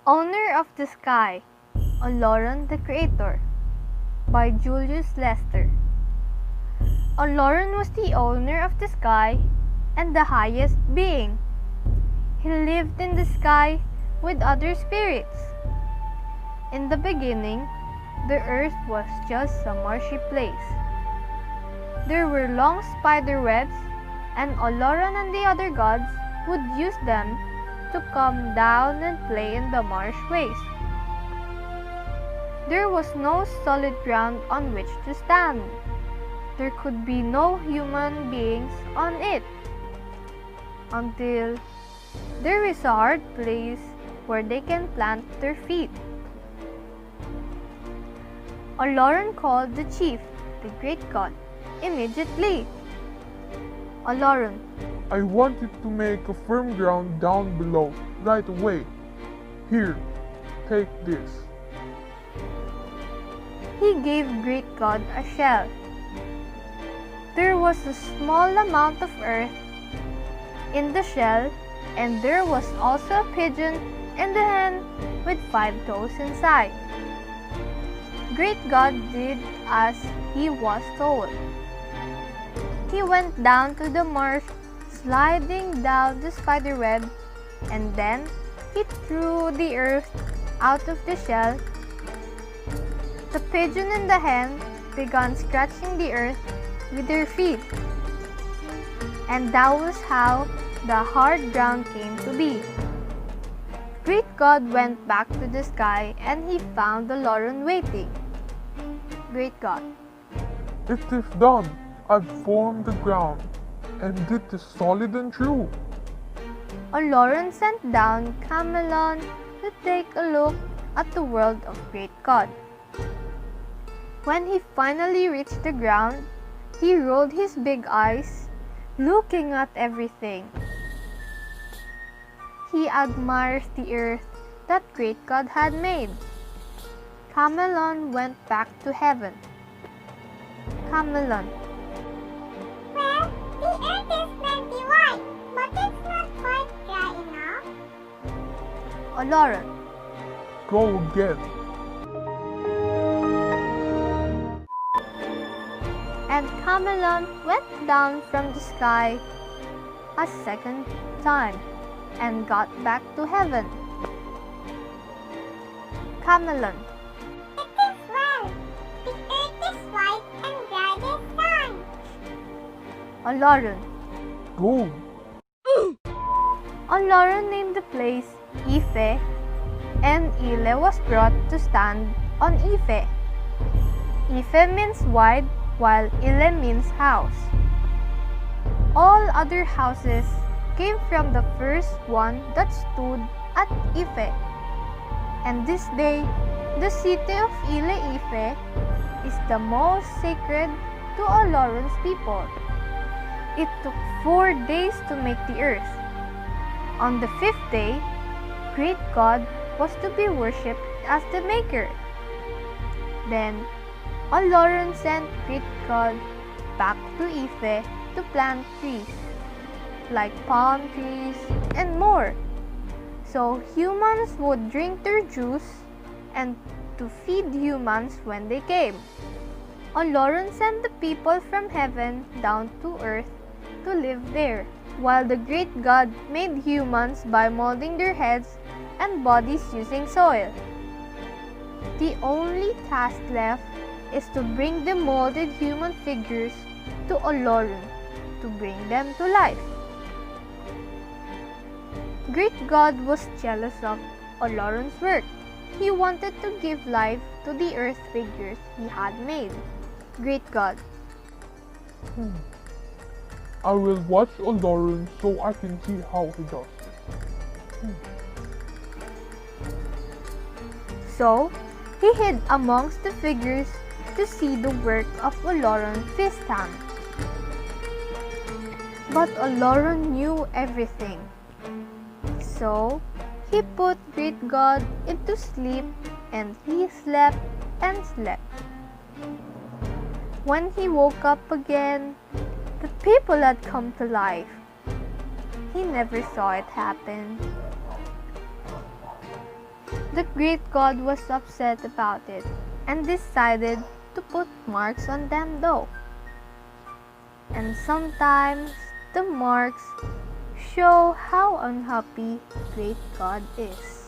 Owner of the Sky, Olorun the Creator, by Julius Lester. Olorun was the owner of the sky and the highest being. He lived in the sky with other spirits. In the beginning, the earth was just a marshy place. There were long spider webs, and Olorun and the other gods would use them to come down and play in the marsh waste. There was no solid ground on which to stand. There could be no human beings on it until there is a hard place where they can plant their feet. Olorun called the chief, the great god, immediately. Olorun, I wanted to make a firm ground down below right away. Here, take this. He gave great god a shell. There was a small amount of earth in the shell, and there was also a pigeon and a hen with 5 toes inside. Great God did as he was told. He went down to the marsh, sliding down the spider web, and then he threw the earth out of the shell. The pigeon and the hen began scratching the earth with their feet, and that was how the hard ground came to be. Great God went back to the sky and he found Olorun waiting. Great God, It is done. I've formed the ground, and it is solid and true. Olorun sent down Camelon to take a look at the world of Great God. When he finally reached the ground, he rolled his big eyes, looking at everything. He admires the earth that Great God had made. Camelon went back to heaven. Camelon, Well, the earth is plenty wide, but it's not quite dry enough. Olorun, Go again. and Camelon went down from the sky a second time and got back to heaven. Camelon, It is well. The earth is white and dry this time. Olorun. Go. Olorun named the place Ife, and Ile was brought to stand on Ife. Ife means wide, while Ile means house. All other houses came from the first one that stood at Ife. And this day, the city of Ile Ife is the most sacred to Olorun's people. It took 4 days to make the earth. On the 5th day, Great God was to be worshipped as the maker. Then, Olorun sent Great God back to Ife to plant trees, like palm trees and more, so humans would drink their juice and to feed humans when they came. Olorun sent the people from heaven down to earth to live there, while the great God made humans by molding their heads and bodies using soil. The only task left is to bring the molded human figures to Olorun to bring them to life. Great God was jealous of Olorun's work. He wanted to give life to the earth figures he had made. Great God, I will watch Olorun so I can see how he does it. so he hid amongst the figures to see the work of Olorun firsthand. But Olorun knew everything. So he put Great God into sleep, and he slept and slept. When he woke up again, the people had come to life. He never saw it happen. The great god was upset about it and decided to put marks on them though. And sometimes the marks show how unhappy great god is.